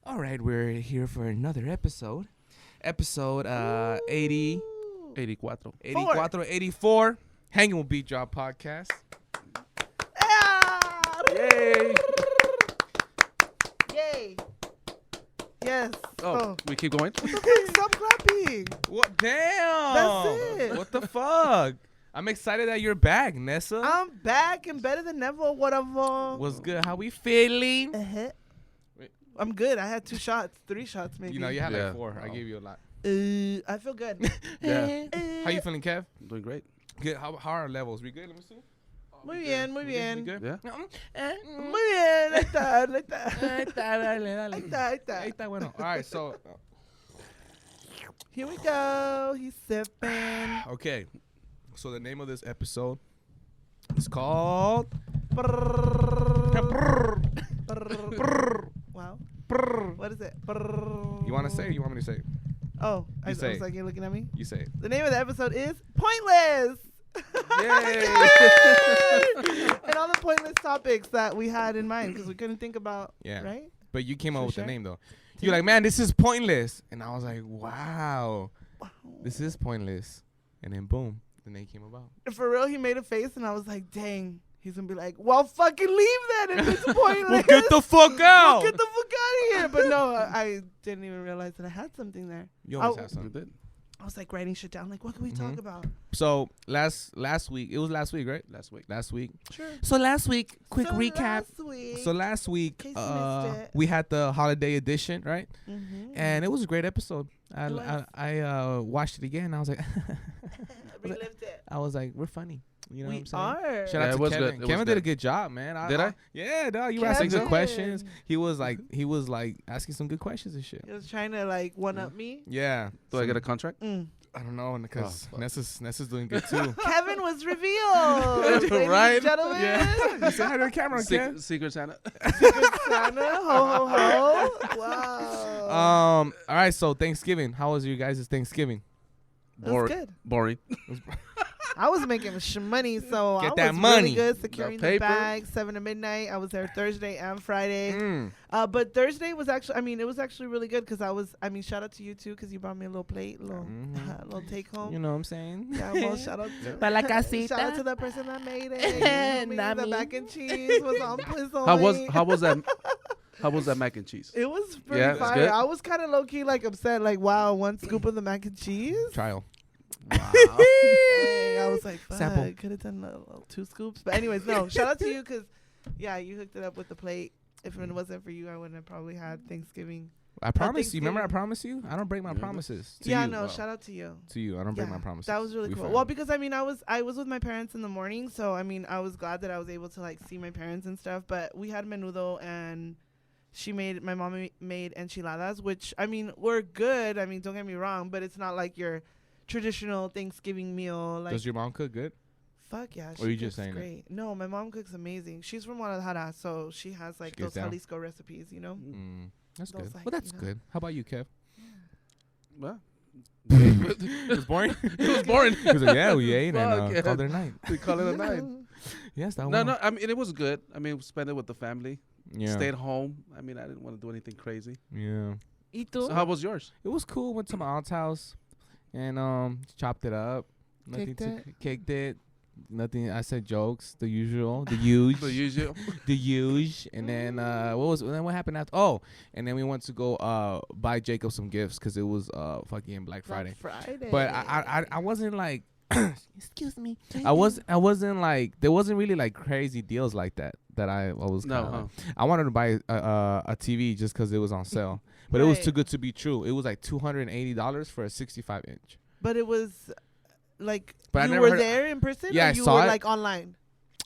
All right, we're here for another episode. Episode 80, 84. 84, 84. Hanging with Beatdrop podcast. Yay. Yay. Yes. Oh, we keep going? What the fuck? Stop clapping. What? Damn. That's it. What the fuck? I'm excited that you're back, Nessa. I'm back and better than ever. Whatever. What's good? How we feeling? Wait. I'm good. I had 2 shots, 3 shots maybe. You know, you had Yeah. like 4. I Wow. gave you a lot. I feel good. Yeah. How you feeling, Kev? I'm doing great. Good. How are our levels? We good? Let me see. Muy bien, muy We bien. good? Yeah. Muy bien. Ahí está, ahí está. Ahí está, dale, Ahí dale. está, ahí está. Ahí está, bueno. All right, so, Here we go. He's sipping. okay. So the name of this episode is called... Wow. What is it? You want to say it or you want me to say it? Oh, I You say was it. like, you're looking at me? You say it. The name of the episode is Pointless. Yay! And all the pointless topics that we had in mind because we couldn't think about, Yeah. right? But you came up For with sure. the name, though. You're like, man, this is pointless. And I was like, wow, this is pointless. And then, boom, the name came about. For real, he made a face, and I was like, dang. He's going to be like, well, fucking leave that if it's pointless. Well, get the fuck out. Well, get the fuck out of here. But no, I didn't even realize that I had something there. You always Oh. have something. I was like writing shit down. Like, what can we Mhm. talk about? So last week, it was last week, right? Last week. Sure. So last week, quick So recap. Last week, So last week, case you missed it. we had the holiday edition, right? Mhm. And it was a great episode. It was. I watched it again. And I was like, relived it. I was like, we're funny. You know We what I'm saying? are. Shout Yeah, out it to was Kevin. good. It was Kevin did a good. good job, man. Did I? Yeah, dog. You were asking good Kevin. questions. He was like asking some good questions and shit. He was trying to like one up me. Yeah. Do I get a contract? I don't know, because fuck. Nessa's doing good too. Kevin was revealed. Ladies Right? and gentlemen. Yeah. You say hi to the camera, Kev. Secret Santa. Secret Santa. Ho, ho, ho. Wow. All right. So Thanksgiving. How was your guys' Thanksgiving? That was good. Boring. I was making money, so Get I that was money. really good securing the paper. bag, 7 to midnight. I was there Thursday and Friday. Mm. But Thursday was actually, it was actually really good because shout out to you too because you brought me a little plate, little take home. You know what I'm saying? Yeah, well, shout out to Para la casita. shout out to the person that made it. You know what I Not mean? The me. mac and cheese was on point. How was that? How was that mac and cheese? It was pretty Yeah, it's fire. good? I was kind of low key like upset, like wow, 1 scoop of the mac and cheese. Trial. Dang, I was like, fuck, Sample. could have done 2 scoops. But anyways, no, shout out to you because, yeah, you hooked it up with the plate. If it wasn't for you, I wouldn't have probably had Thanksgiving. I promised you. Remember, I Thanksgiving. promised you. I don't break my promises. To yeah, you. no, shout out to you. To you, I don't break Yeah, my promises. that was really We cool. friends. Well, because I was with my parents in the morning, so I was glad that I was able to like see my parents and stuff. But we had menudo and my mom made enchiladas, which were good. Don't get me wrong, but it's not like your traditional Thanksgiving meal. Like, Does your mom cook good? fuck yeah, Or she you just cooks saying it? great. No, my mom cooks amazing. She's from Guadalajara, so she has like She gets those down? Jalisco recipes, you know. That's Those, good. like, Well, that's you know. good. How about you, Kev? Well, It was boring. it was boring. He was like, yeah, we ate and Fuck, yeah. called it a night. We call it a night. Yes, that No, one. no. It was good. We spent it with the family. Yeah. Stayed home. I didn't want to do anything crazy. Yeah. ¿Y tú? So how was yours? It was cool. Went to my aunt's house and chopped it up. Caked it. Nothing. I said jokes. The usual. The huge. The usual. The huge. And then what happened after? Oh, and then we went to go buy Jacob some gifts because it was fucking Black Friday. But I wasn't like excuse me. I wasn't like there wasn't really like crazy deals like that I was No, kinda like, I wanted to buy a TV just because it was on sale. But it was too good to be true. It was like $280 for a 65-inch. But it was like But I you never were heard- there in person, Yeah, or I you saw were it. like online.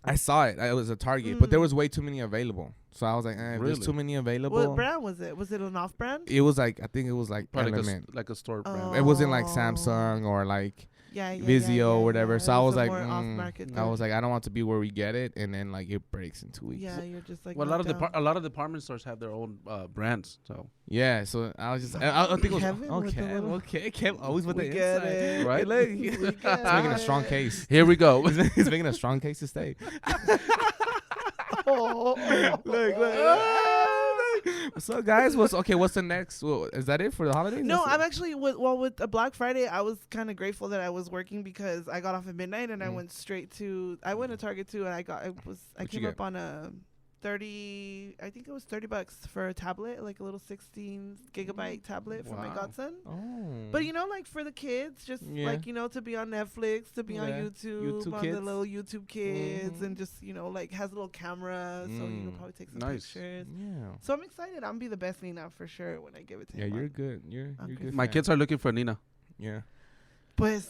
I saw it. It was a Target, but there was way too many available. So I was like, if Really? there's too many available. What brand was it? Was it an off brand? It was like I think it was like Probably Element. like a store Oh. brand. It wasn't like Samsung or like Yeah, Vizio or whatever. It So I was a like, more off-market I thing. was like, I don't want to be where we get it, and then like it breaks in 2 weeks. Yeah, you're just like. Well, knocked down. a lot of department stores have their own brands. So Yeah, so I was just, I think it was Kevin with the okay, little- okay. Kev always with We the get inside, it. Right? Hey, look, We he's get making a it. strong case. here we go. He's making a strong case to stay. Oh, Look. So guys, what's the next? Well, is that it for the holidays? No, That's I'm it? actually with a Black Friday. I was kind of grateful that I was working because I got off at midnight and I went straight to. I went to Target too, and I What'd you came get? up on a 30. I think it was $30 for a tablet, like a little 16 GB tablet for my Wow. godson. Oh. But like for the kids, just Yeah. like to be on Netflix, to be on Yeah. YouTube, YouTube on Kids. the little YouTube Kids, Mhm. and just like has a little camera, so you can Mm. probably take some Nice. pictures. Yeah. So I'm excited. I'm be the best Nina for sure when I give it to Yeah, him. you're good. You're Okay. good. My fan. kids are looking for Nina. Yeah. Pues,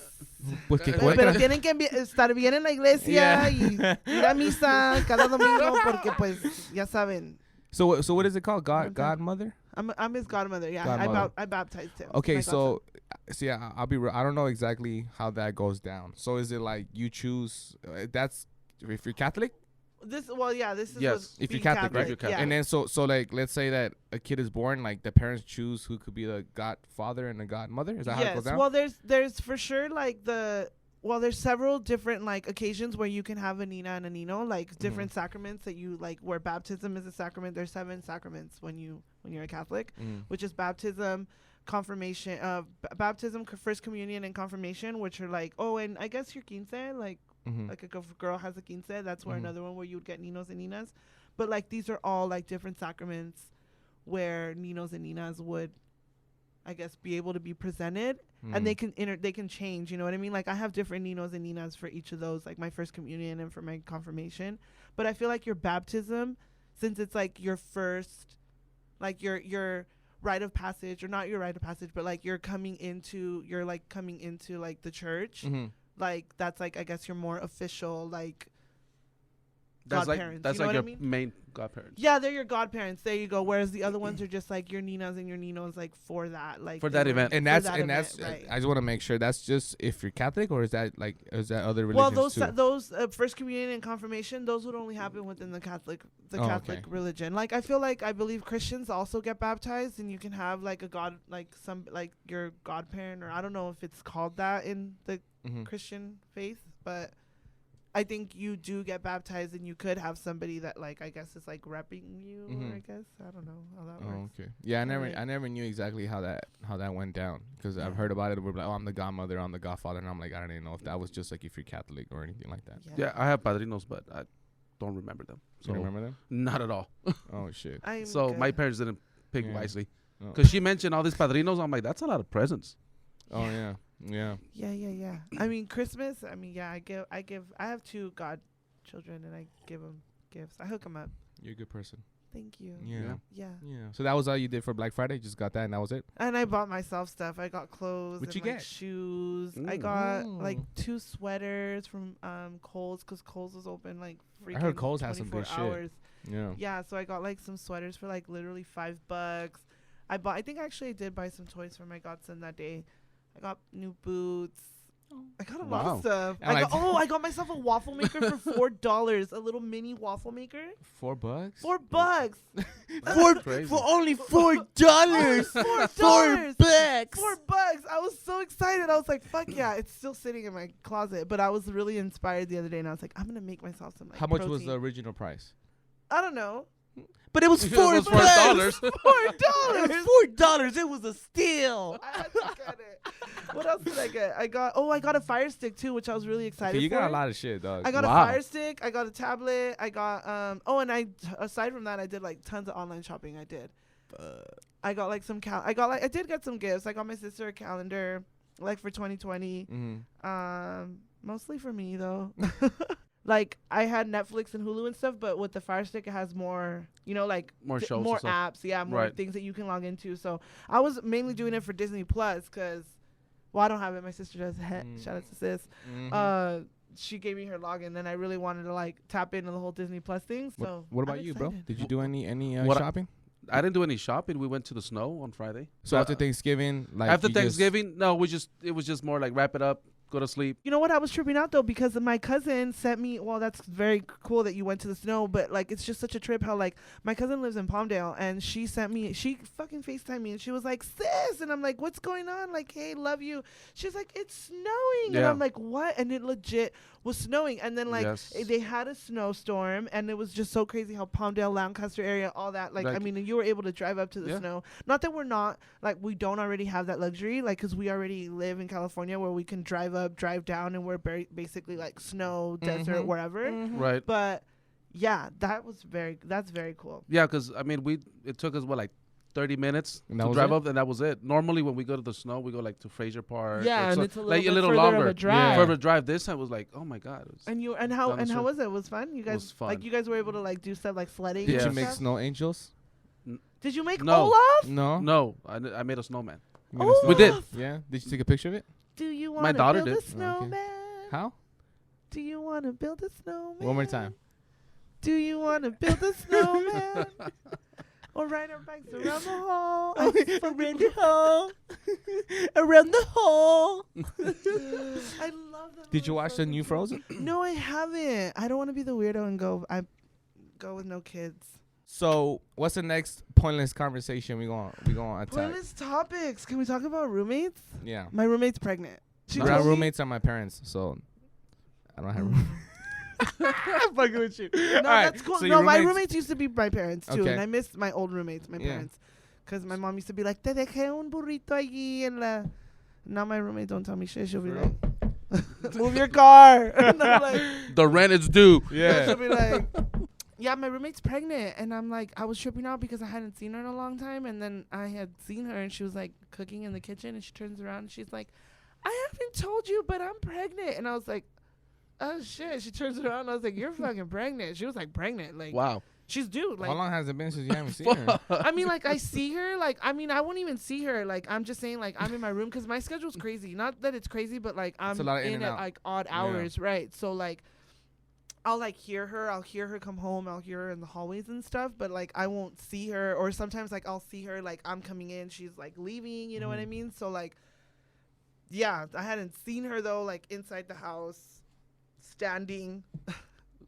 Pues que pero cuelga. tienen que estar bien en la iglesia Yeah. y ir a misa cada domingo porque pues ya saben. So what is it called? Okay. Godmother? I'm his godmother. Yeah, Godmother. I baptized him. Okay, my so see, I'll be real. I don't know exactly how that goes down. So is it like you choose? That's if you're Catholic, godson. This is Yes. what's if you're being Catholic, right? If you're Catholic. Yeah. and then so like let's say that a kid is born, like the parents choose who could be the godfather and the godmother. Is that how it goes down? Well, there's for sure like there's several different like occasions where you can have a Nina and a Nino, like different sacraments that you like. Where baptism is a sacrament. There's 7 sacraments when you're a Catholic, which is baptism, confirmation, baptism, first communion, and confirmation, which are like and I guess your quince, like like a girl has a quince. That's where another one where you would get Ninos and Ninas, but like these are all like different sacraments where Ninos and Ninas would, I guess, be able to be presented, and they can change. You know what I mean? Like I have different Ninos and Ninas for each of those, like my first communion and for my confirmation. But I feel like your baptism, since it's like your first, like your rite of passage, or not your rite of passage, but like you're coming into like the church. Like that's like I guess your more official like godparents. That's you know like what your I mean? main godparents. Yeah, they're your godparents. There you go. Whereas the other ones are just like your Ninas and your Ninos, like for that, like For that event. And for that's that event, right. I just want to make sure that's just if you're Catholic, or is that other religions Well, too? those first communion and confirmation, those would only happen within the Catholic okay. religion. Like I believe Christians also get baptized, and you can have like a god, like some like your godparent, or I don't know if it's called that in the Christian faith, but I think you do get baptized, and you could have somebody that like I guess is like repping you, or I guess I don't know how that works. Okay. Yeah, Right. I never knew exactly how that went down, because I've heard about it. We're like, I'm the godmother, I'm the godfather, and I'm like, I don't even know if that was just like if you're Catholic or anything like that. Yeah, I have padrinos, but I don't remember them. So You remember them? not at all. Oh shit. So my parents didn't pick Yeah. wisely. Oh. Because she mentioned all these padrinos. I'm like, that's a lot of presents. Oh yeah. Yeah. Yeah. I mean Christmas. I mean I have 2 godchildren, and I give them gifts. I hook them up. You're a good person. Thank you. Yeah. Yeah. So that was all you did for Black Friday? Just got that and that was it? And I bought myself stuff. I got clothes. What'd and you like get? shoes. I Ooh. got like 2 sweaters from Kohl's, because Kohl's was open like freaking I heard Kohl's has some 24 good shit. hours. Yeah. Yeah, so I got like some sweaters for like literally $5. I think actually I did buy some toys for my godson that day. I got new boots. I got a lot Wow. of stuff. And I got myself a waffle maker for $4. A little mini waffle maker. $4? $4. Crazy. only $4. $4. $4. I was so excited. I was like, "Fuck yeah!" It's still sitting in my closet. But I was really inspired the other day, and I was like, "I'm gonna make myself some." Like, How much was protein. the original price? I don't know. But it was It was $4. $4. $4. It was a steal. I had to get it. What else did I get? I got a Fire Stick too, which I was really excited Okay, you for. got a lot of shit, dog. I got Wow. a Fire Stick. I got a tablet. I got and I aside from that, I did like tons of online shopping. I did. I got like some I did get some gifts. I got my sister a calendar, like for 2020. Mostly for me though. Like I had Netflix and Hulu and stuff, but with the Fire Stick, it has more, like More shows. more and stuff. apps, more Right. things that you can log into. So I was mainly doing it for Disney Plus because, well, I don't have it. My sister does. Shout out to sis. She gave me her login, and I really wanted to like tap into the whole Disney Plus thing. So what about I'm you, bro? excited. Did you do any What I- shopping? I didn't do any shopping. We went to the snow on Friday. So after Thanksgiving, like After you just- Thanksgiving, no, it was just more like wrap it up, go to sleep. You know what? I was tripping out though because my cousin sent me. Well, that's very cool that you went to the snow, but like it's just such a trip. How like my cousin lives in Palmdale, and she fucking FaceTimed me, and she was like, "Sis," and I'm like, "What's going on?" Like, "Hey, love you." She's like, "It's snowing," and Yeah. I'm like, "What?" And it legit was snowing, and then like they had a snowstorm, and it was just so crazy how Palmdale, Lancaster area, all that. Like I mean, you were able to drive up to the snow. Not that we're not like we don't already have that luxury, like because we already live in California where we can drive up, drive down, and we're basically like snow, desert, wherever. Right. But yeah, that's very cool. Yeah, because I mean, it took us 30 minutes to drive up, and that was it. Normally, when we go to the snow, we go like to Fraser Park. Yeah, and it's a little longer. Of a drive. Further drive. This time was like, oh my god. How was it? It was fun. You guys was fun. Like you guys were able to like do stuff like sledding. Did you make snow angels? Did you make Olaf? No, I made a snowman. Olaf? We did. Yeah. Did you take a picture of it? Do you want to build a snowman? Okay. How? Do you want to build a snowman? One more time. Do you want to build a snowman? Or ride our bikes around the hall. Around the hall. Around the hall. I love that. Did you watch the new Frozen? No, I haven't. I don't want to be the weirdo and go with no kids. So, what's the next pointless conversation we gonna attack? Pointless topics. Can we talk about roommates? Yeah. My roommate's pregnant. My roommates are my parents, so I don't have roommates. I'm fucking with you. No, that's cool. So no, my roommates used to be my parents too, and I miss my old roommates, my parents, because my mom used to be like, "Te dejé un burrito allí en la." Now my roommate don't tell me shit. She'll be like, "Move your car." And I'm like, "The rent is due." Yeah. She'll be like, "Yeah, my roommate's pregnant," and I'm like, I was tripping out because I hadn't seen her in a long time, and then I had seen her, and she was like cooking in the kitchen, and she turns around, and she's like, "I haven't told you, but I'm pregnant," and I was like, oh shit. She turns around and I was like, you're fucking pregnant. She was like pregnant. Like, wow. She's due. Like, how long has it been since you haven't seen her? I mean, like, I see her. Like, I mean, I won't even see her. Like, I'm just saying, like, I'm in my room because my schedule's crazy. Not that it's crazy, but like I'm in at like odd hours, right? So like I'll like hear her. I'll hear her come home. I'll hear her in the hallways and stuff. But like I won't see her. Or sometimes like I'll see her like I'm coming in. She's like leaving. You know what I mean? So like, yeah, I hadn't seen her though. Like inside the house. Standing.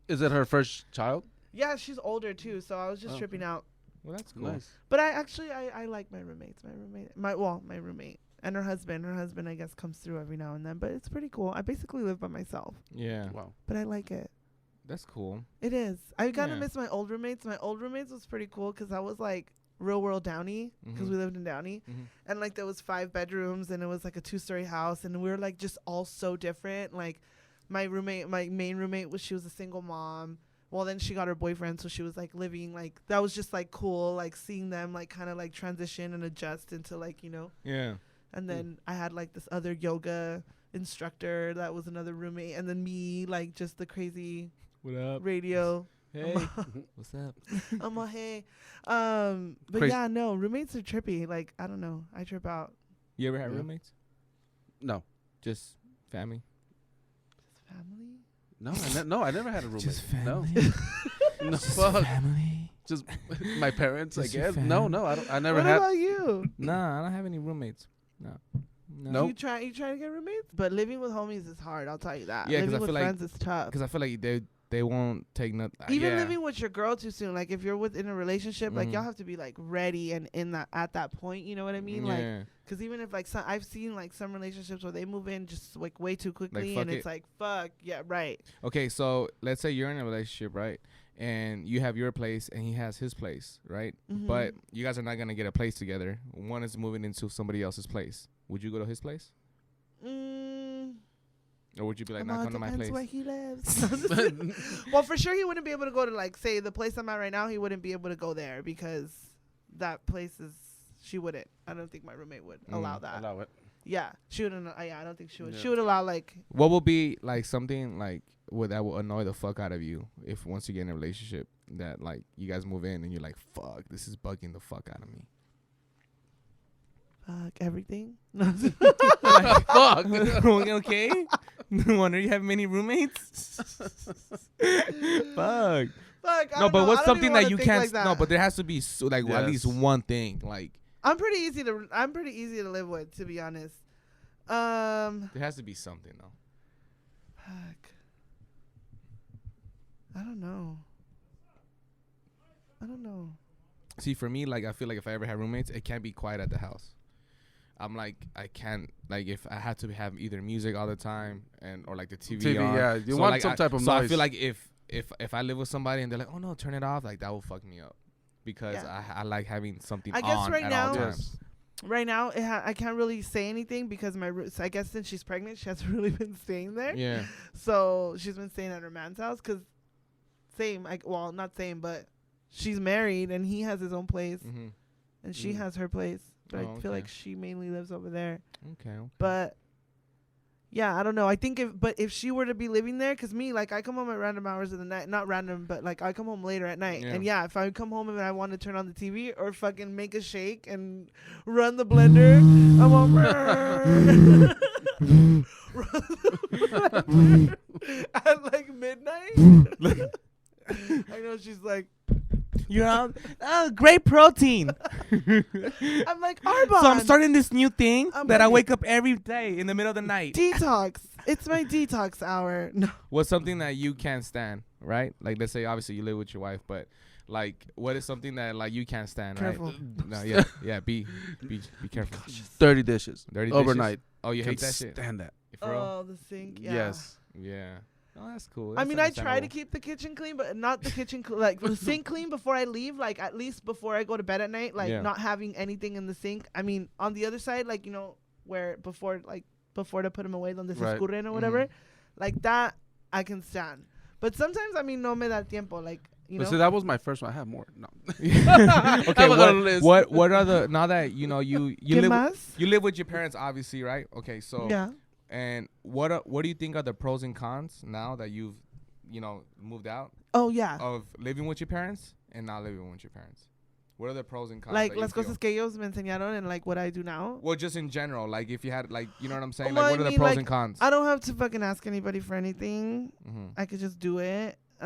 Is it her first child? Yeah, she's older too, so I was just tripping out. Well, that's cool. Nice. But I like my roommates. My roommate and her husband. Her husband, I guess, comes through every now and then, but it's pretty cool. I basically live by myself. Yeah. Wow. But I like it. That's cool. It is. I kind of miss my old roommates. My old roommates was pretty cool because I was like real world Downey because we lived in Downey, and like there was 5 bedrooms and it was like a 2-story house, and we were like just all so different. Like. My main roommate she was a single mom. Well, then she got her boyfriend, so she was like living like that was just like cool, like seeing them like kind of like transition and adjust into like Yeah. And then I had like this other yoga instructor that was another roommate, and then me like just the crazy what up radio. Hey, what's up? I'm a hey, but crazy. Yeah, no, roommates are trippy. Like I don't know, I trip out. You ever had roommates? No, just family. Family? No, I never had a roommate. Just family. No, just family. Just my parents, just I guess. No, I never had. What about you? Nah, I don't have any roommates. No. Nope. You try to get roommates, but living with homies is hard. I'll tell you that. Yeah, living with friends is tough. Because I feel like they won't take nothing. Even living with your girl too soon. Like if you're within a relationship, like y'all have to be like ready and at that point. You know what I mean? Yeah. Like. Because even if, like, I've seen, like, some relationships where they move in just, like, way too quickly. Like, and it's like, fuck. Yeah, right. Okay, so let's say you're in a relationship, right? And you have your place and he has his place, right? But you guys are not going to get a place together. One is moving into somebody else's place. Would you go to his place? Or would you be like, not come to my place? Where he lives. Well, for sure he wouldn't be able to go to, like, say, the place I'm at right now. He wouldn't be able to go there because that place is... She wouldn't. I don't think my roommate would allow that. Allow it. Yeah, she wouldn't. Yeah, I don't think she would. Yeah. She would allow like. What would be like something like that will annoy the fuck out of you if once you get in a relationship that like you guys move in and you're like, fuck, this is bugging the fuck out of me. Fuck everything. Like, fuck. Okay. No wonder you have many roommates. Fuck. Fuck. No, but what's something that you can't? Like no, but there has to be at least one thing. Like I'm pretty easy to live with, to be honest. There has to be something though. Fuck. I don't know. See, for me, like I feel like if I ever had roommates, it can't be quiet at the house. I'm like, I can't, like, if I had to have either music all the time or like the TV on. Yeah, you so want like some type of so noise. I feel like if I live with somebody and they're like, oh no, turn it off, like that will fuck me up because I like having something I guess on right at now, all times. Right now, I can't really say anything because I guess since she's pregnant, she hasn't really been staying there. Yeah. So she's been staying at her man's house because well, not same, but she's married and he has his own place and she has her place. But I feel like she mainly lives over there. Okay. But yeah, I don't know. I think if she were to be living there, because me, like, I come home at random hours of the night. Not random, but like I come home later at night. And if I come home and I want to turn on the TV or fucking make a shake and run the blender, I'm all run the blender at like midnight. I know she's like, you're on great protein. I'm like, Arbon. So I'm starting this new thing I wake up every day in the middle of the night. Detox. It's my detox hour. No. What's something that you can't stand, right? Like, let's say obviously you live with your wife, but like, what is something that like you can't stand, careful. Right? No, yeah. Be careful. Dirty dishes. Dirty overnight. Dishes? Oh, you hate that shit. Stand that. Oh, the sink. Yeah. Yes. Yeah. Oh, that's cool. I mean, I try to keep the kitchen clean, but not the kitchen like the sink clean before I leave. Like at least before I go to bed at night, like not having anything in the sink. I mean, on the other side, like where before to put them away, donde se escurren or whatever, like that I can stand. But sometimes, I mean, no me da tiempo. Like See, that was my first one. I have more. No. Okay. What are the now that you live with your parents, obviously, right? Okay, so yeah. And what do you think are the pros and cons now that you've moved out? Oh yeah. Of living with your parents and not living with your parents. What are the pros and cons? Like las cosas que ellos me enseñaron and like what I do now. Well, just in general, like if you had like you know what I'm saying. Like what are the pros and cons? I don't have to fucking ask anybody for anything. I could just do it. If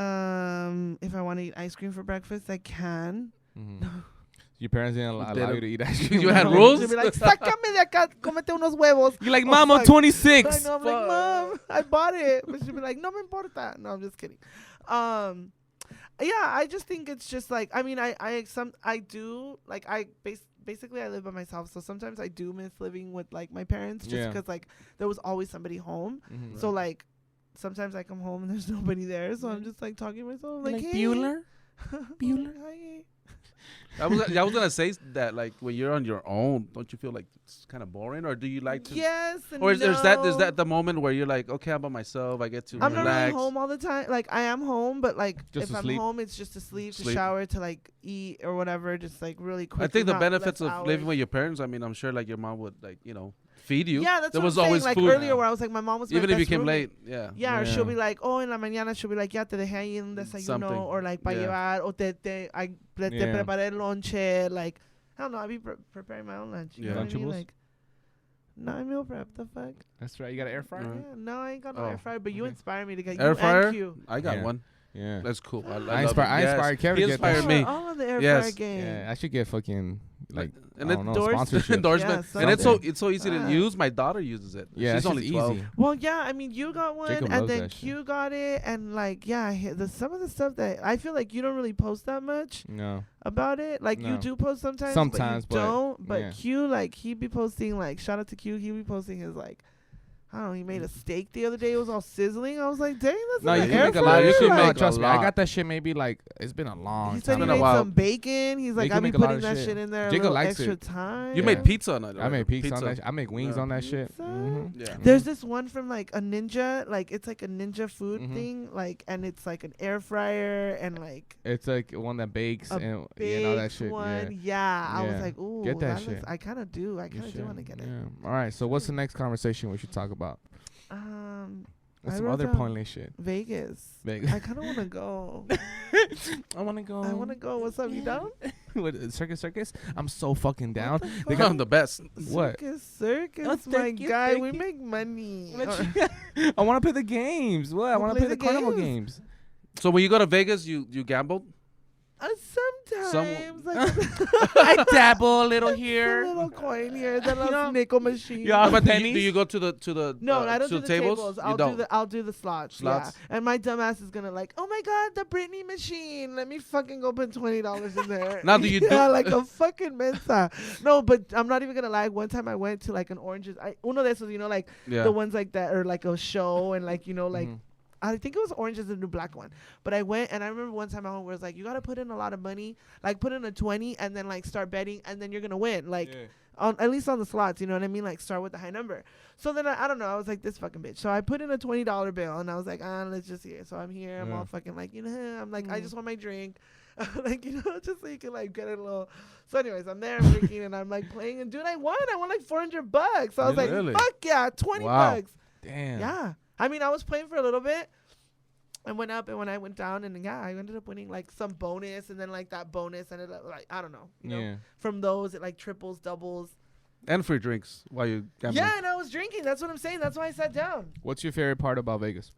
I want to eat ice cream for breakfast, I can. Your parents didn't allow you to eat ice cream. You had rules? They'd be like, sácame de acá, cómete unos huevos. You're like, Mom, I'm 26. I know, I'm like, Mom, I bought it. But she'd be like, no me importa. No, I'm just kidding. Yeah, I just think it's just like, I mean, I do, like, basically I live by myself. So sometimes I do miss living with, like, my parents just because, like, there was always somebody home. So, like, sometimes I come home and there's nobody there. So I'm just, like, talking to myself. Like, hey. Bueller? Bueller? Hi. I was gonna say that like when you're on your own, don't you feel like it's kind of boring, or do you like to? Yes, or is that the moment where you're like, okay, I'm by myself, I get to relax. I'm not really home all the time. Like I am home, but like just if I'm sleep. home, it's just to sleep, to shower, to like eat or whatever, just like really quick. I think the benefits of living with your parents. I mean, I'm sure like your mom would like feed you. Yeah, that's there what was I'm always saying. food. Like earlier, where I was like, my mom was even my if you best came roommate. late. Yeah, or she'll be like, oh, en la mañana she'll be like, ya te dejé ahí un desayuno, or like para llevar, o te preparé el lonche, like. I don't know. I be preparing my own lunch. You know what I mean? Like, no, I meal prep. The fuck? That's right. You got an air fryer? Yeah, no, I ain't got no air fryer. But you inspire me to get air fryer. I got one. Yeah, that's cool. I inspired Kevin to get that. He inspired me. All of the air fryer game. Yeah, I should get fucking like sponsorship. Endorsement. And it's so easy to use. My daughter uses it. Yeah, she's only 12. Easy. Well, yeah, I mean, you got one, Jacob and then Q got it, and like, yeah, some of the stuff that I feel like you don't really post that much. No. About it, like you do post sometimes, but you don't. But Q, like, he be posting, like, shout out to Q, he be posting his like, I don't know, he made a steak the other day. It was all sizzling. I was like, dang, that's no, you can make a lot. You can make, trust me, I got that shit maybe like, it's been a long time. He said he made some bacon. He's like, I be putting that shit in there Jacob likes extra time. You made pizza on it. I made pizza on that. I make wings on that shit. Yeah. There's this one from like a ninja, like it's like a ninja food thing, like, and it's like an air fryer and like. It's like one that bakes and all that shit. Yeah. I was like, ooh, get that shit. I kind of do. I kind of do want to get it. All right. So what's the next conversation we should talk about? What's some other pointless shit? Vegas. I kind of want to go. I want to go. What's up? You down? What, Circus? I'm so fucking down. They got the best. What? Circus, my guy. We make money. I want to play the games. What? I want to play the carnival games. So when you go to Vegas, you gambled? times. I dabble a little here. A little coin here. Then a nickel machine. Yeah, but do you go to the no, I don't do the tables. I'll do the slots. Yeah. And my dumbass is gonna like, oh my god, the Britney machine. Let me fucking go put $20 in there. Now do you do like a fucking mensa? No, but I'm not even gonna lie. One time I went to like an Oranges. Uno de esos, like the ones like that, or like a show, and like like. I think it was Orange is the New Black one. But I went, and I remember one time I went where it was like, you got to put in a lot of money. Like, put in a 20 and then, like, start betting, and then you're going to win. Like, at least on the slots, you know what I mean? Like, start with a high number. So then, I don't know. I was like, this fucking bitch. So I put in a $20 bill, and I was like, let's just hear. So I'm here. I'm all fucking like, I'm like, I just want my drink. Like, just so you can, like, get a little. So anyways, I'm there, I'm drinking, and I'm, like, playing. And, dude, I won. I won, like, $400. So I was like, fuck yeah, $20. Damn. Yeah. I mean, I was playing for a little bit. I went up, and when I went down, and I ended up winning like some bonus, and then like that bonus ended up like, I don't know, know, from those it like triples, doubles, and free drinks while you gambling. Yeah, and I was drinking. That's what I'm saying. That's why I sat down. What's your favorite part about Vegas?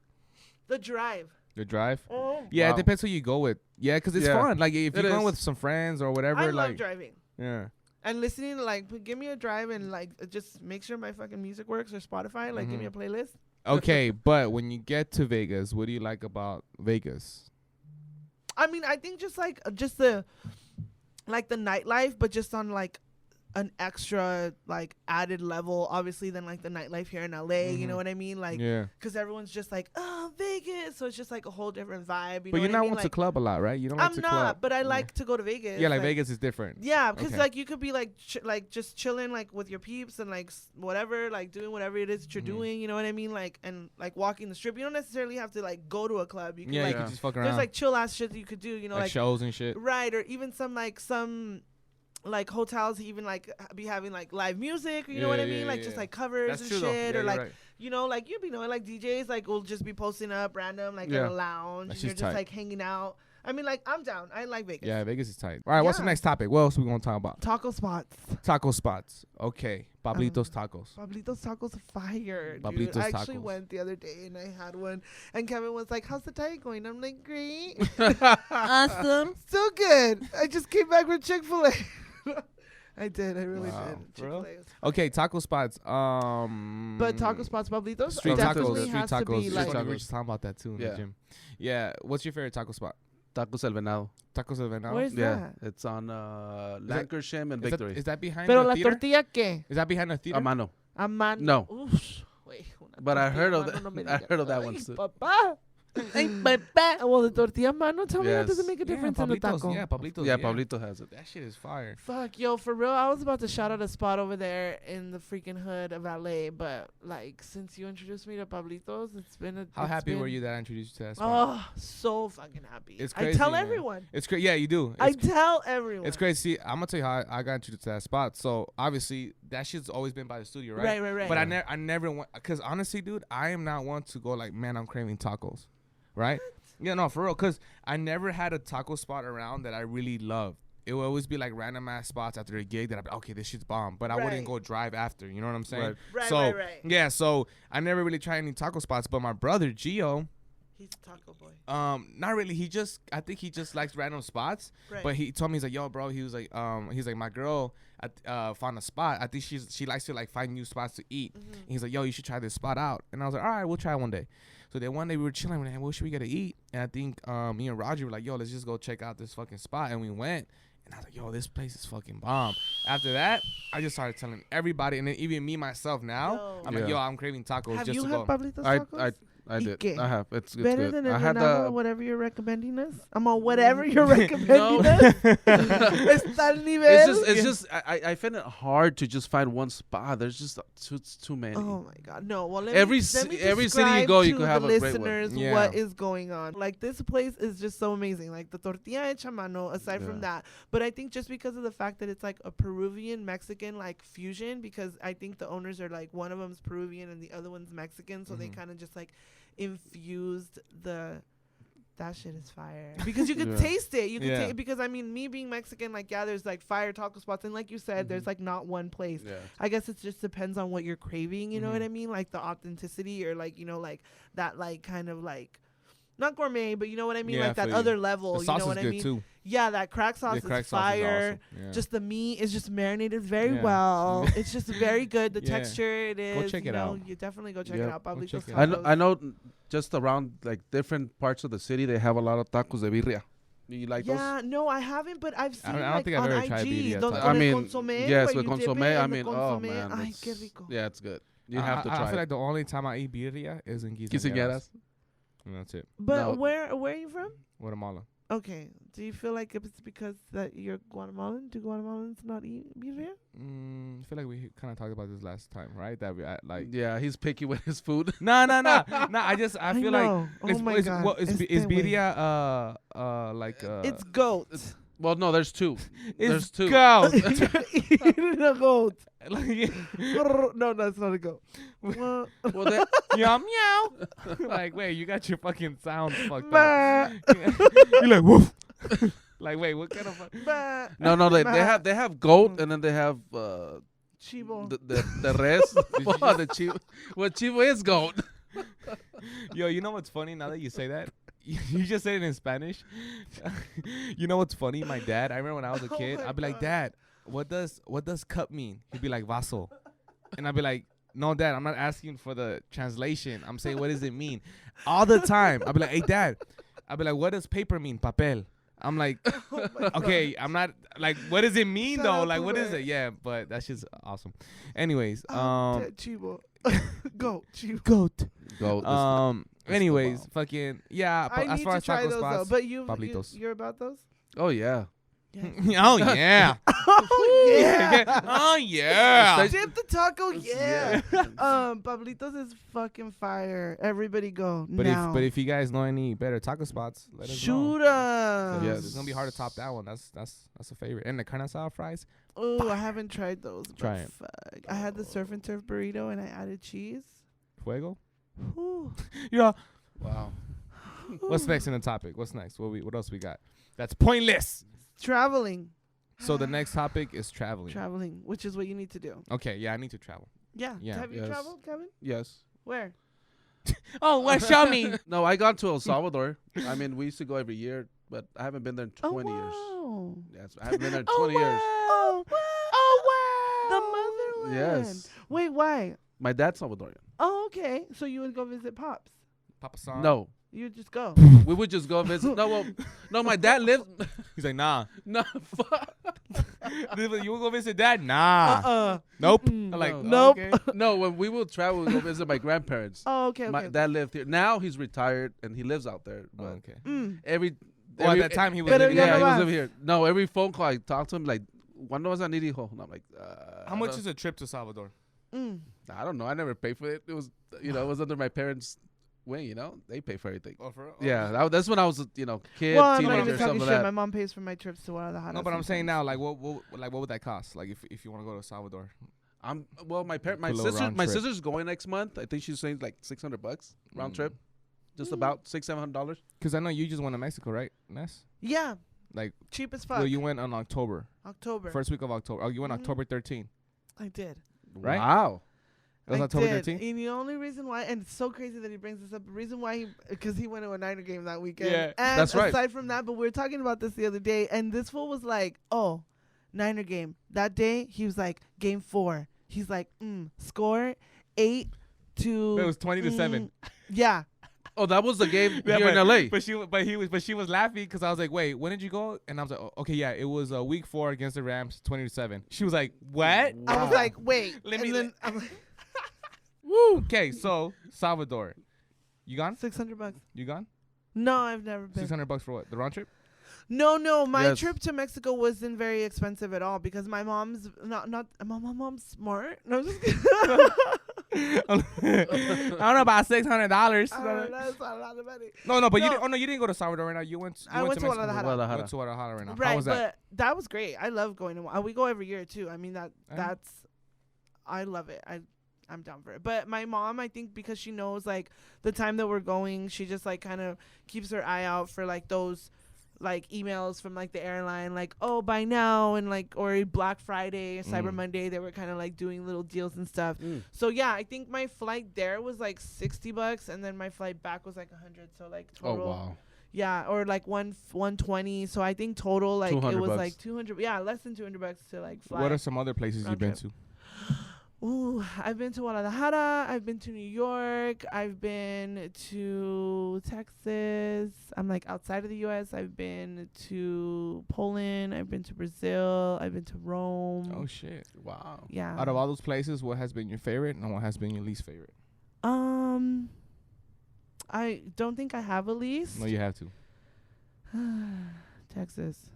The drive. The drive? Oh. Yeah, it depends who you go with. Yeah, because it's fun. Like if you're going with some friends or whatever, I like love driving. Yeah. And listening to like, give me a drive and like just make sure my fucking music works, or Spotify. Like, give me a playlist. Okay, but when you get to Vegas, what do you like about Vegas? I mean, I think just the nightlife, but just on like an extra like added level, obviously, than like the nightlife here in LA. You know what I mean? Like, because everyone's just like, oh, Vegas, so it's just like a whole different vibe. But you're not one to club a lot, right? You don't. I'm not, but I like to go to Vegas. Yeah, like Vegas is different. Yeah, because like you could be like just chilling like with your peeps and like whatever, like doing whatever it is that you're doing. You know what I mean? Like, and like walking the strip. You don't necessarily have to like go to a club. You can, you can just fuck around. There's like chill ass shit that you could do. Like shows and shit. Right, or even some like hotels even like be having like live music, you know what I mean? Like just like covers and shit, or like right. Like you'd be knowing like DJs like will just be posting up random like in a lounge, and you're just like hanging out. I mean, like, I'm down. I like Vegas. Yeah, Vegas is tight. All right, what's the next topic? What else are we gonna talk about? Taco spots. Taco spots. Okay, Pablito's Tacos. Pablito's Tacos fire, Pablito's dude. I Tacos. actually went the other day and I had one, and Kevin was like, "How's the diet going?" I'm like, "Great, awesome, so good." I just came back from Chick-fil-A. I did. I really did. Chick-fil-A. Okay, taco spots. But taco spots, Pablitos. Street tacos. Street tacos. We were just talking about that too in the gym. Yeah. What's your favorite taco spot? Tacos El Venado. Tacos El Venado. Where's that? It's on Lancashire and Victory. Is that behind Pero the theater? Tortilla qué? Is that behind the theater? A mano. A mano. No. Oof. Wait, but I heard of that. I heard of that one too. Papá. Well, the tortilla mano, tell me that doesn't make a difference in the taco. Yeah, Pablito's. Yeah, Pablito has it. That shit is fire. Fuck, yo, for real, I was about to shout out a spot over there in the freaking hood of LA, but like since you introduced me to Pablito's, it's been How happy were you that I introduced you to that spot? Oh, so fucking happy. It's crazy. I tell everyone. It's crazy. Yeah, you do. I tell everyone. It's crazy. See, I'm gonna tell you how I got introduced to that spot. So obviously that shit's always been by the studio, right? Right. But I never went, because honestly, dude, I am not one to go like, man, I'm craving tacos, right? Yeah, no, for real, because I never had a taco spot around that I really loved. It would always be like random ass spots after a gig that I'd be, okay, this shit's bomb, but I wouldn't go drive after, you know what I'm saying? Right. Yeah, so I never really tried any taco spots, but my brother, Gio, he's a taco boy. Not really. I think he just likes random spots. Right. But he told me, he's like, yo, bro, he's like, my girl found a spot. I think she likes to like find new spots to eat. And he's like, yo, you should try this spot out. And I was like, all right, we'll try it one day. So then one day we were chilling, we're like, what should we get to eat? And I think me and Roger were like, yo, let's just go check out this fucking spot. And we went. And I was like, yo, this place is fucking bomb. After that, I just started telling everybody, and then even me myself now, I'm like, yo, I'm craving tacos. Have just you to had go. Pablito's tacos? I did. I have. It's better good. than I had whatever you're recommending us. I'm on whatever you're recommending us. Está al nivel. It's just I find it hard to just find one spot. There's just too many. Oh my god, no. Well, every city you go, you can have a great one. Yeah. What is going on? Like this place is just so amazing. Like the tortilla hecha mano. Aside from that, but I think just because of the fact that it's like a Peruvian Mexican like fusion, because I think the owners are like one of them's Peruvian and the other one's Mexican, so they kind of just like infused that shit is fire because you could taste it. You could taste, because I mean, me being Mexican, like there's like fire taco spots, and like you said, there's like not one place. I guess it just depends on what you're craving, you know what I mean, like the authenticity, or like, you know, like that like kind of like not gourmet, but you know what I mean, Yeah, like that other level. The sauce you know is what good I mean? too. Yeah, that crack sauce is fire. Awesome. Yeah. Just the meat is just marinated very well. It's just very good. The Yeah. texture it is. Go check it out. You definitely go check it out. Pablitos it Tacos. I know just around like different parts of the city they have a lot of tacos de birria. You like those? Yeah, no, I haven't, but I've seen I don't like think I've on ever tried IG. birria. I mean, consomé, yes, where with you dip consomé. it I in the mean, oh consomé. man, Ay, qué rico. yeah, it's good. You have to try I feel it. like the only time I eat birria is in Quinceañeras. And that's it. But No. where are you from? Guatemala. Okay. Do you feel like it's because that you're Guatemalan? Do Guatemalans not eat birria? I feel like we kind of talked about this last time, right? That we like. Yeah, he's picky with his food. No. I feel like oh my God. is birria like it's goat. Well, no, there's two. There's two. Goat. Eating a goat. Like, No, that's not a goat. Well, meow meow. Like, wait, you got your fucking sounds fucked Bah. up. You're like woof. Like, wait, what kind of? Bah. no, they have goat and then they have Chivo. the rest. Well, the chivo. Well, chivo is goat. Yo, you know what's funny? Now that you say that, you just said it in Spanish. You know what's funny? My dad. I remember when I was a kid. I'd be like, Dad, what does cup mean? He'd be like vaso, and I'd be like, No, Dad, I'm not asking for the translation. I'm saying, what does it mean? All the time. I'd be like, Hey, Dad. I'd be like, what does paper mean? Papel. I'm like, okay, I'm not like, what does it mean though? Like, what is it? Yeah, but that's just awesome. Anyways, Chivo. Goat. Chivo. Goat. Anyways, fucking yeah. I as need far to as try taco those spots, though. But Pablitos. you're about those? Oh yeah. Oh yeah. Oh yeah. Oh yeah. Dip the taco, yeah. Pablitos is fucking fire. Everybody go now. But if you guys know any better taco spots, let us know. Shoot us. Yes. It's gonna be hard to top that one. That's a favorite. And the carne asada fries. Oh, I haven't tried those. Try it. Fuck. I had the surf and turf burrito and I added cheese. Fuego. Ooh. Yeah. Wow. What's next in the topic? What's next? What else we got? That's pointless. Traveling. So the next topic is traveling. Traveling, which is what you need to do. Okay, yeah, I need to travel. Yeah. Yeah. Have you Yes. traveled, Kevin? Yes. Where? Oh, what? Show me. No, I gone to El Salvador. I mean, we used to go every year, but I haven't been there in 20 years. Wow. Yes, I haven't been there in 20 years. Oh, wow. The motherland. Yes. Wait, why? My dad's Salvadorian. Oh, okay. So you would go visit Pops. Papa San. No, You would just go. we would just go visit. No, my dad lived. He's like, nah. No, fuck. You will go visit Dad? Nah. Nope. I'm like, No. Nope. Okay. No, when we will travel, we go visit my grandparents. Oh, okay. My dad lived here. Now he's retired and he lives out there. Oh, But okay. every Well, at that time he was Pero living ya yeah, no he was vas. living here. No, every phone call I talk to him like, ¿cuándo vas a venir, hijo? And I'm like, How much is a trip to Salvador? I don't know. I never paid for it. It was, it was under my parents' wing. They pay for everything. Oh, for real? Yeah, that's when I was, kid, Well, I'm not teenager, even some talking of shit. that. My mom pays for my trips to Guadalajara. No, but I'm saying sometimes. now, like, what would that cost? Like, if you want to go to Salvador? My Put a little round trip. sister's going next month. I think she's saying like $600 round trip, just about $600-700. Because I know you just went to Mexico, right, Ness? Yeah. Like, Cheap as fuck. well, you went on October. First week of October. Oh, you went October 13th. I did. Right? Wow. That was I October did. 13th? And the only reason why, and it's so crazy that he brings this up, the reason why because he went to a Niner game that weekend. Yeah, and that's right. aside from that, but we were talking about this the other day, and this fool was like, oh, Niner game. That day, he was like, game 4. He's like, score 8 to. It was 20-7. Yeah. Oh, that was the game Yeah, here in LA. But she was laughing because I was like, wait, when did you go? And I was like, oh, okay, yeah, it was week 4 against the Rams, 20-7. She was like, what? I was like, wait. Let and me- then I'm like, Woo. Okay, so Salvador, you gone? $600. You gone? No, I've never been. $600 for what? The round trip? No, my Yes. trip to Mexico wasn't very expensive at all because my mom's not my mom's smart. No, I'm just kidding. I don't know about $600. I don't know, that's not a lot of money. No, but No. you didn't go to Salvador right now. You went. I went to Mexico. Guadalajara. You went to Guadalajara right now. Right, How was that? but that was great. I love going to. We go every year too. I mean that's. I love it. I'm down for it. But my mom, I think, because she knows like the time that we're going, she just like kind of keeps her eye out for like those like emails from like the airline, like, oh, by now, and like, or Black Friday, Cyber Monday, they were kind of like doing little deals and stuff. So yeah, I think my flight there was like $60, and then my flight back was like 100. So like total. Oh wow. Yeah, or like 120. So I think total like it was like 200. Yeah, less than $200 to like fly. What are some other places you've been to? Ooh, I've been to Guadalajara. I've been to New York. I've been to Texas. I'm like outside of the U.S. I've been to Poland. I've been to Brazil. I've been to Rome. Oh shit! Wow. Yeah. Out of all those places, what has been your favorite and what has been your least favorite? I don't think I have a least. No, you have to. Texas.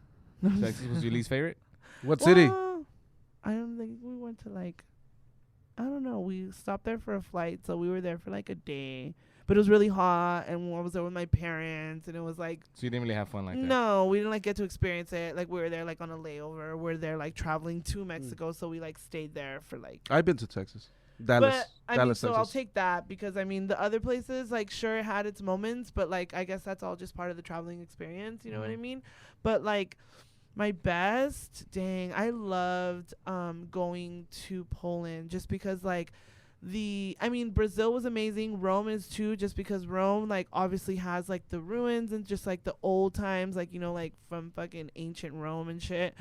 Texas was your least favorite? What city? I don't think we went to like. I don't know. We stopped there for a flight, so we were there for like a day. But it was really hot, and I was there with my parents, and it was like. So you didn't really have fun like that? No, we didn't like get to experience it. Like we were there like on a layover. We're there like traveling to Mexico, so we like stayed there for like. I've been to Texas, Dallas. But I mean, so I'll take that because I mean the other places like sure it had its moments, but like I guess that's all just part of the traveling experience. You know what I mean? But like. My best, dang, I loved going to Poland just because like Brazil was amazing. Rome is too, just because Rome like obviously has like the ruins and just like the old times, like, you know, like from fucking ancient Rome and shit.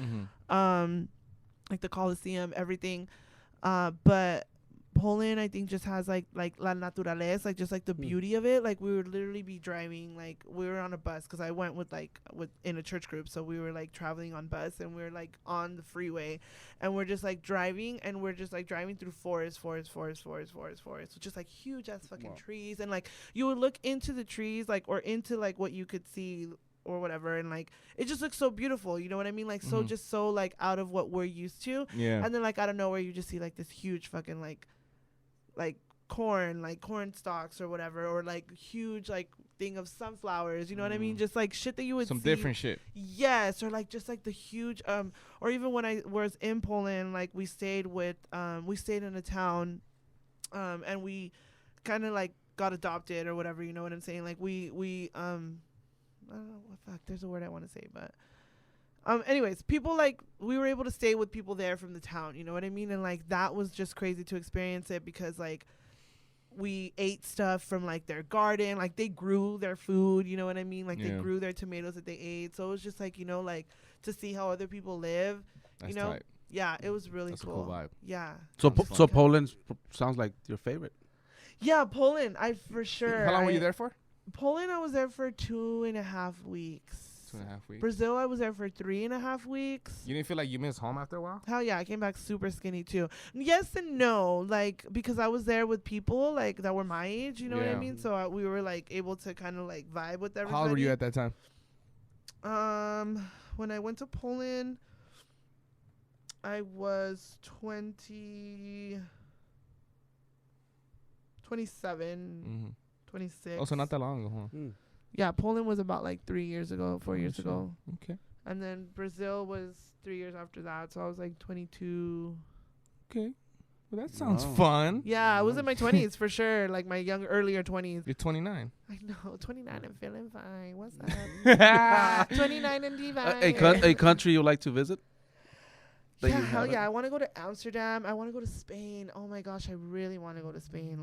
Like the Colosseum, everything. But Poland, I think, just has like la naturaleza, like just like the beauty of it. Like we would literally be driving, like we were on a bus because I went with in a church group, so we were like traveling on bus and we were like on the freeway, and we're just like driving and we're just like driving through forest, with just like huge ass fucking trees, and like you would look into the trees like or into like what you could see or whatever, and like it just looks so beautiful, you know what I mean, like so just so like out of what we're used to. And then like out of nowhere you just see like this huge fucking like corn stalks or whatever, or like huge like thing of sunflowers, you know what I mean, just like shit that you would some see. Different shit. Yes, or like just like the huge or even when I was in Poland, like we stayed in a town and we kind of like got adopted or whatever, you know what I'm saying, like we I don't know what fuck, there's a word I want to say, but anyways, people like we were able to stay with people there from the town, you know what I mean, and like that was just crazy to experience it because like we ate stuff from like their garden, like they grew their food, you know what I mean, like they grew their tomatoes that they ate, so it was just like, you know, like to see how other people live. That's, you know, tight. Yeah, it was really cool. A cool vibe. Yeah. So Poland sounds like your favorite. Yeah, Poland, I for sure. How long were you there for? Poland, I was there for 2.5 weeks. 2.5 weeks. Brazil, I was there for 3.5 weeks. You didn't feel like you missed home after a while? Hell yeah, I came back super skinny too. Yes and no, like because I was there with people like that were my age, you know what I mean? So we were like able to kind of like vibe with everybody. How old were you at that time? When I went to Poland, I was 27, 26. Also not that long ago, huh? Yeah, Poland was about like 4 years ago. Okay. And then Brazil was 3 years after that, so I was like 22. Okay. Well, that sounds fun. Yeah, I was in my 20s for sure, like my earlier 20s. You're 29. I know, 29 and feeling fine. What's up? 29 and divine. A country you like to visit? Yeah, hell yeah. I want to go to Amsterdam. I want to go to Spain. Oh my gosh, I really want to go to Spain.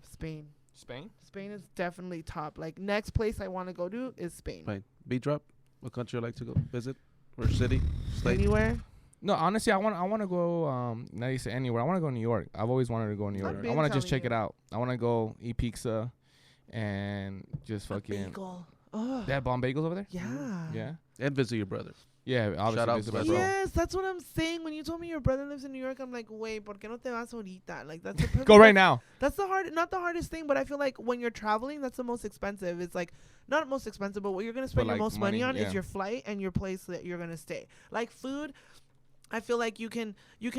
Spain. Spain is definitely top. Like next place I want to go to is Spain. Right. Beatdrop? What country you like to go visit? Or city? State? Anywhere? No, honestly, I want to go. Now you say anywhere. I want to go to New York. I've always wanted to go to New York. I want to just check it out. I want to go eat pizza, and just fucking. Bagel. They have bomb bagels over there. Yeah. Yeah. And visit your brother. Yeah, obviously. Shout out yes, that's what I'm saying. When you told me your brother lives in New York, I'm like, wait, ¿por qué no te vas ahorita? Like that's the go right now. That's not the hardest thing, but I feel like when you're traveling, that's the most expensive. It's like not most expensive, but what you're gonna spend your most money on is your flight and your place that you're gonna stay. Like food, I feel like you can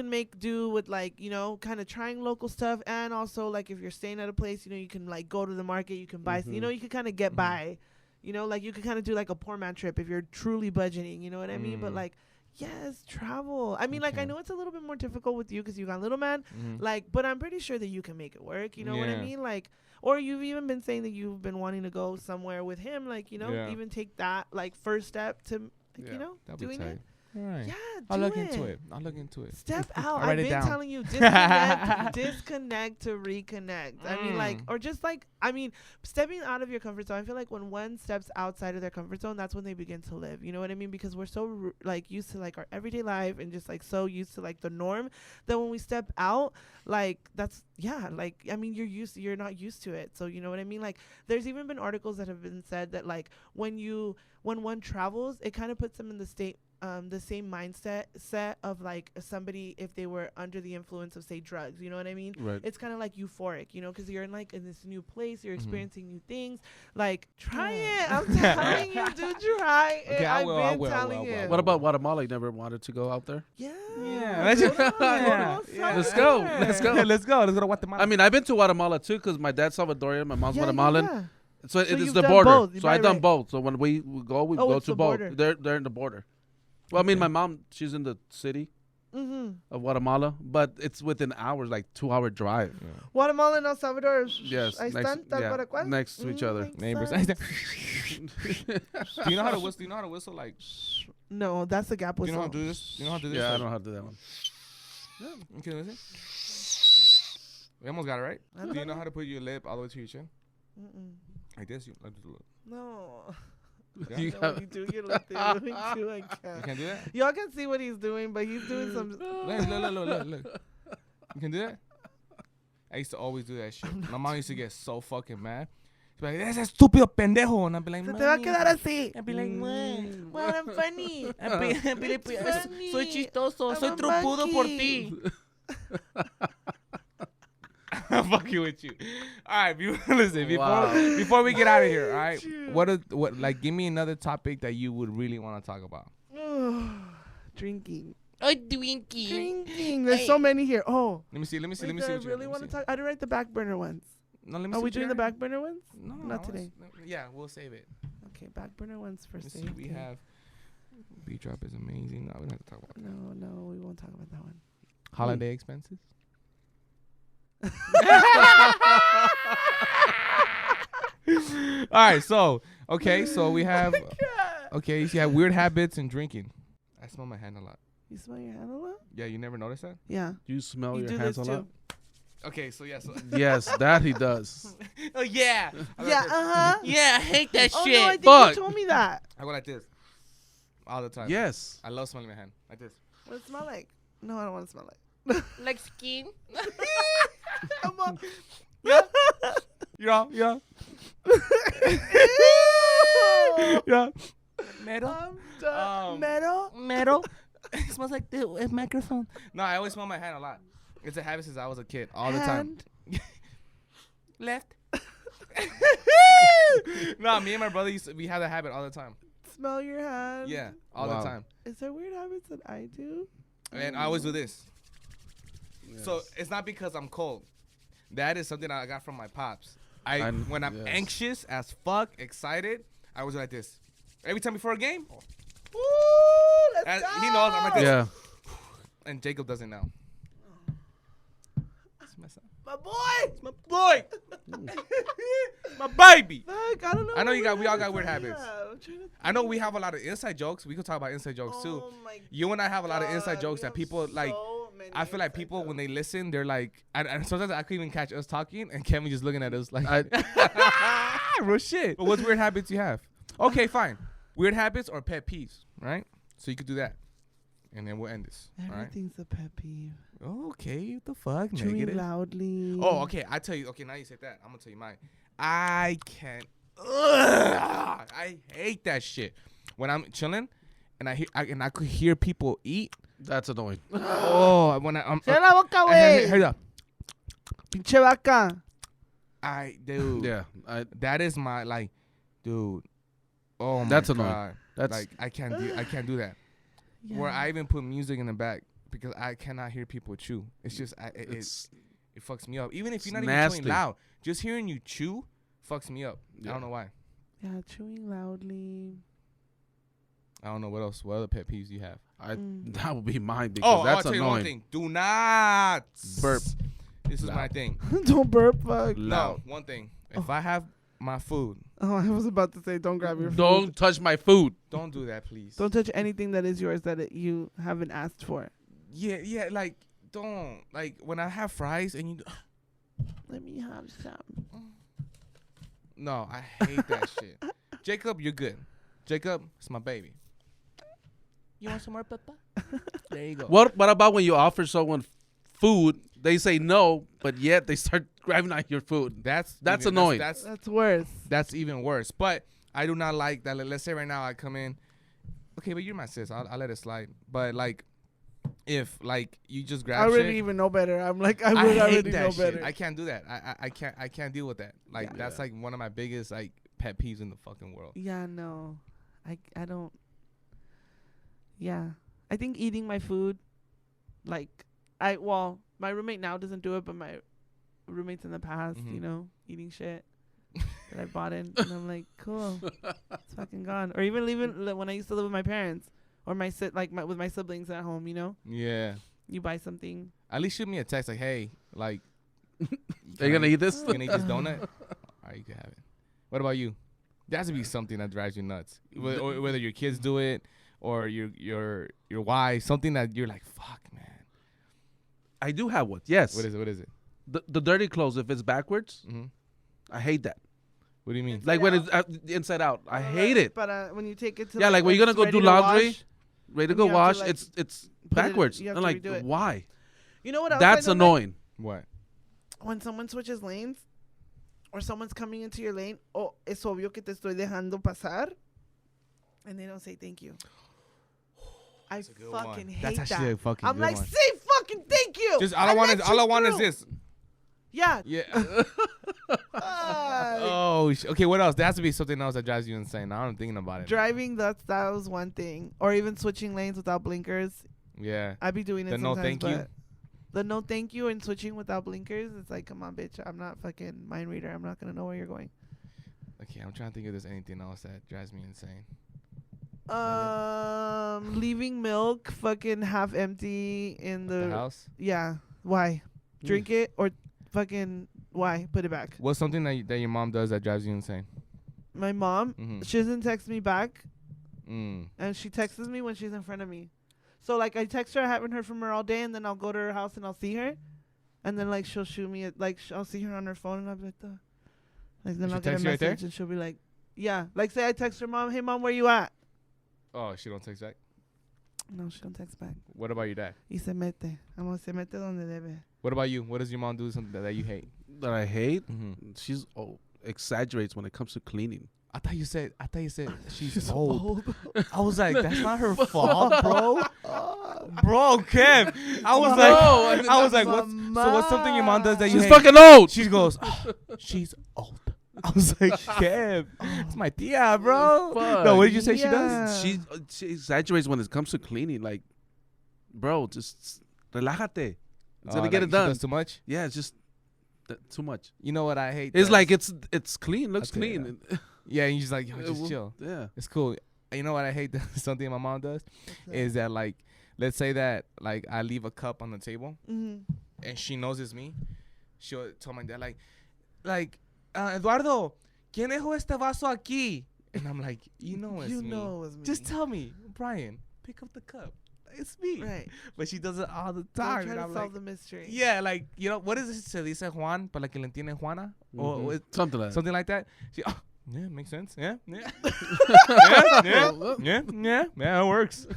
make do with like, you know, kind of trying local stuff, and also like if you're staying at a place, you know, you can like go to the market, you can buy, you know, you can kind of get by. You know, like you could kind of do like a poor man trip if you're truly budgeting, you know what I mean? But like, Yes, travel. I mean, like, I know it's a little bit more difficult with you because you got little man. Like, but I'm pretty sure that you can make it work. You know what I mean? Like, or you've even been saying that you've been wanting to go somewhere with him. Like, you know, even take that like first step to, you know, doing it. Right. Yeah, I'll look into it. I'll look into it. Step out. I've been telling you, disconnect to reconnect. I mean, like, or just like, I mean, stepping out of your comfort zone. I feel like when one steps outside of their comfort zone, that's when they begin to live. You know what I mean? Because we're so like used to like our everyday life and just like so used to like the norm that when we step out, like that's like I mean you're not used to it. So you know what I mean? Like there's even been articles that have been said that like when one travels, it kind of puts them in the same mindset of like somebody if they were under the influence of say drugs, you know what I mean? Right. It's kind of like euphoric, you know, because you're in like in this new place, you're experiencing new things. Like try it. I'm telling you, dude, try it. Okay, I've been telling you. What about Guatemala? You never wanted to go out there? Yeah. Let's go. Let's go. Let's go to Guatemala. I mean, I've been to Guatemala too because my dad's Salvadorian, my mom's Guatemalan. Yeah. So it's you've the done border. both. So I've done both. So when we go to both. Border. They're in the border. Well, I mean, my mom, she's in the city of Guatemala, but it's within hours, like 2-hour drive. Yeah. Guatemala and El Salvador. Yes, next to each other. Neighbors. Do you know how to whistle? Do you know how to whistle? Like, no, that's the gap whistle. Do you know how to do this? Do you know how to do this? Yeah, I know how to do that one. Yeah. Okay, listen. We almost got it right. Do you know how to put your lip all the way to your chin? Like this? No. Yeah. You do your lip thing. I can't. You can't do that? Y'all can see what he's doing, but he's doing some. Look. You can do that? I used to always do that shit. My mom used to get so fucking mad. She'd be like, ese estúpido pendejo. And I'd be like, se te va a quedar así. I'd be like, well, I'm funny. Soy chistoso. Soy trompudo por ti. I'm fucking with you. All right, listen. Before we get out of here, all right. What? Like, give me another topic that you would really want to talk about. Drinking. Drinking. There's so many here. Oh. Let me see. I really want to talk. I didn't write the back burner ones. No, let me see. Are we doing the back burner ones? No, not today. Yeah, we'll save it. Okay, back burner ones for safety. We have Beatdrop is amazing. No, we don't have to talk about that. No, we won't talk about that one. Holiday expenses. All right, so we have you have weird habits and drinking. I smell my hand a lot. You smell your hand a lot? Yeah, you never noticed that? Yeah. Do you smell your hands a lot? Okay, so yes. Yes, that he does. Oh yeah. Yeah, Yeah, I hate that shit. No, I think you told me that. I go like this all the time. Yes. I love smelling my hand like this. What does it smell like? No, I don't want to smell like. Like skin. Come on. Yeah. Yeah. Metal. I'm done. Metal. It smells like the microphone. No, I always smell my hand a lot. It's a habit since I was a kid. All the time. Left. No, me and my brother we have that habit all the time. Smell your hand. Yeah, all the time. Is there weird habits that I do? And I always do this. Yes. So it's not because I'm cold. That is something I got from my pops. When I'm anxious as fuck, excited, I always do like this. Every time before a game. Woo, let's go. He knows I'm like this. Yeah. And Jacob doesn't know. My boy. My boy. My baby. Fuck, I don't know. I know we all got weird habits. I know we have a lot of inside jokes. We could talk about inside jokes too. You and I have a lot of inside jokes that people like. I feel like people when they listen, they're like, and sometimes I could even catch us talking and Kevin just looking at us like, real shit. But what's weird habits you have? Okay, fine. Weird habits or pet peeves, right? So you could do that. And then we'll end this. Everything's a pet peeve. Okay, what the fuck? Chewing Negative. loudly. Oh, okay. I tell you. Okay, now you said that. I'm gonna tell you mine. I can't. I hate that shit. When I'm chilling, and I could hear people eat. That's annoying. Oh, when I'm. Cierra la boca, güey. Here's up. Pinche vaca. Dude. Yeah. That is my like, dude. Oh my That's god. Annoying. That's like I can't do that. Yeah. Where I even put music in the back because I cannot hear people chew. It's just it fucks me up. Even if you're not even chewing loud, just hearing you chew fucks me up. Yeah. I don't know why. Yeah, chewing loudly. I don't know what else. What other pet peeves you have? That would be mine because that's I'll tell annoying. you one thing. Do not Burp. This is Loud. my thing. Don't burp. Fuck. Loud. No, one thing. If I have my food, I was about to say, don't grab your food. Don't touch my food. don't do that, please. Don't touch anything that is yours that you haven't asked for. Yeah, like don't like when I have fries and you. Let me have some. No, I hate that shit. Jacob, you're good. Jacob, it's my baby. You want some more, Papa? There you go. What about when you offer someone food, they say no, but yet they start grabbing at your food? That's annoying. That's worse. That's even worse. But I do not like that. Let's say right now I come in. Okay, but you're my sis. I'll let it slide. But like, if like you just grab I already shit, even know better. I'm like, I hate already that know shit. better. I can't do that. I can't deal with that. Like that's like one of my biggest like pet peeves in the fucking world. Yeah, no. I don't. Yeah. I think eating my food, like, my roommate now doesn't do it, but my roommates in the past, you know, eating shit that I bought in. And I'm like, cool. It's fucking gone. Or even leaving when I used to live with my parents or with my siblings at home, you know? Yeah. You buy something. At least shoot me a text like, hey, like, Are you gonna eat this? You gonna eat this donut? All right, you can have it. What about you? There has to be something that drives you nuts. Whether your kids do it or your wife, something that you're like, fuck, man. I do have one. Yes. What is it? The dirty clothes, if it's backwards, I hate that. What do you mean? Inside Like when out? it's inside out. I hate it. But when you take it to Yeah, like when you're gonna go do laundry, ready to go you have wash, to, like, it's backwards. you have I'm to like, redo it. why? You know what else That's I don't like? annoying. What? When someone switches lanes or someone's coming into your lane, es obvio que te estoy dejando pasar, and they don't say thank you. I fucking hate That's that. actually a fucking I'm good like, one. say fucking thank you. Just all I want is this. Yeah. Yeah. Oh, okay. What else? There has to be something else that drives you insane. Now I'm thinking about it. Driving, that was one thing. Or even switching lanes without blinkers. Yeah. I'd be doing it The sometimes. no thank you? But the no thank you and switching without blinkers, it's like, come on, bitch. I'm not fucking mind reader. I'm not going to know where you're going. Okay, I'm trying to think if there's anything else that drives me insane. Leaving milk fucking half empty in The house? Yeah. Why? Drink it or fucking why? Put it back. What's something that your mom does that drives you insane? My mom, she doesn't text me back, Mm. and she texts me when she's in front of me. So like I text her, I haven't heard from her all day, and then I'll go to her house and I'll see her, and then like she'll shoot me I'll see her on her phone and I'll be like, then She I'll get a text you right there? message and she'll be like, yeah, like say I text her mom, hey mom, where you at? Oh, she don't text back? No, she don't text back. What about your dad? Y se mete. Vamos, se mete donde debe. What about you? What does your mom do something that you hate? That I hate. Mm-hmm. She's exaggerates when it comes to cleaning. I thought you said she's old. I was like, that's not her fault, bro. Bro, Kev. I was like, what's something your mom does that you hate? She's fucking old. She goes, she's old. I was like, Kev, it's my tia, bro. Fuck. No, what did you say she does? She exaggerates when it comes to cleaning. Like, bro, just relájate. It's gonna get it She done. does too much? Yeah, it's just too much. You know what I hate? It's like it's clean, looks I'll tell you clean. Yeah, and you're just like, yo, just chill. Yeah. It's cool. You know what I hate? Something my mom does is that like, let's say that like I leave a cup on the table and she knows it's me. She'll tell my dad like Eduardo, ¿quién dejó este vaso aquí? And I'm like, you know it's me. Just tell me, Brian, pick up the cup. It's me. Right. But she does it all the Don't time. try And to I'm solve like, the mystery. yeah, like, you know, what is it? Se dice Juan, para que le entiende Juana? Or Something like that. She, yeah, makes sense. Yeah. Yeah, it works.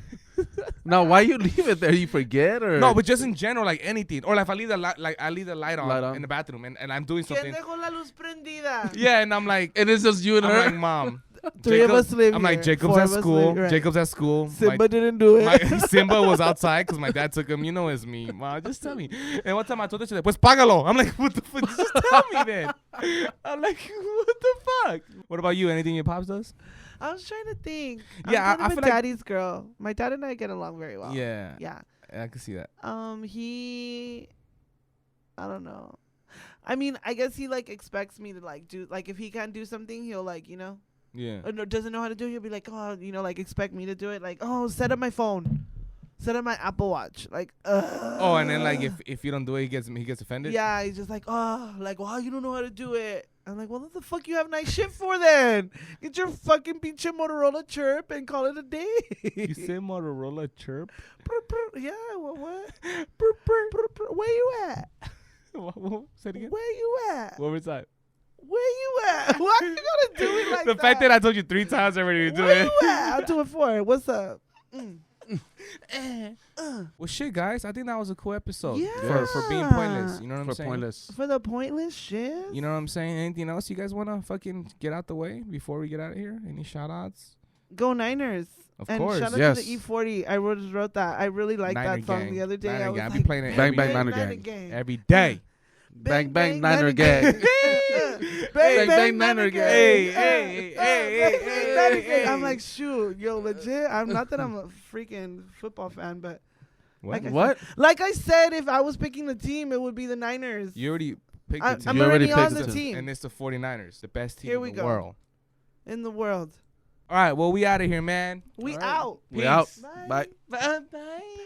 Now, why you leave it there? You forget or No, but just in general, like anything. Or like if I leave the light on in the bathroom and I'm doing something. ¿Quién dejó la luz prendida? Yeah, and I'm like, and it's just you and I'm her. like, Mom. Three of us live I'm here. like, Jacob's Four at of us school. live- right. Jacob's at school. Simba didn't do it. Simba was outside because my dad took him. You know it's me. Mom, just tell me. And one time I told her, she's like, pues págalo. I'm like, what the fuck? Just tell me then. I'm like, what the fuck? What about you? Anything your pops does? I was trying to think. Yeah, I'm I kind of feel a like- daddy's girl. My dad and I get along very well. Yeah. Yeah. I can see that. I don't know. I mean, I guess he like expects me to like do like if he can't do something, he'll like, you know, Yeah. or doesn't know how to do it, he'll be like, oh, like expect me to do it. Like, oh, set up my phone. Set up my Apple Watch. Like, Oh, and then like if you don't do it, he gets offended. Yeah, he's just like, oh, like, wow, you don't know how to do it. I'm like, well, what the fuck you have nice shit for then? Get your fucking pinche Motorola chirp and call it a day. You say Motorola chirp? Yeah, what? Where Where you at? Say it again. Where you at? One more time. Where you at? Why you gotta do it like The fact that I told you 3 times already to do Where it. you at? I'll do it for it. What's up? Well, shit, guys. I think that was a cool episode. Yeah. For being pointless. You know what I'm saying? Pointless. For the pointless shit. You know what I'm saying? Anything else you guys want to fucking get out the way before we get out of here? Any shout outs? Go Niners. Of and course. shout out Yes. to the E40. I wrote that. I really liked Niner that song gang. the other day. Niner I was gang. I like, be playing it Bang, every bang, day. Niner gang. Every day. Bang, bang, Niner gang. Bang, bang, Niner gang. Hey. I'm like, shoot, yo, legit. I'm not that I'm a freaking football fan, but What? What? like I said, if I was picking the team, it would be the Niners. You already picked the team. I'm You already already on picked the the team And it's the 49ers, the best team Here in we the go. world. in the world. All right, well, we out of here, man. We All right. out. We out. Bye. Bye. Bye.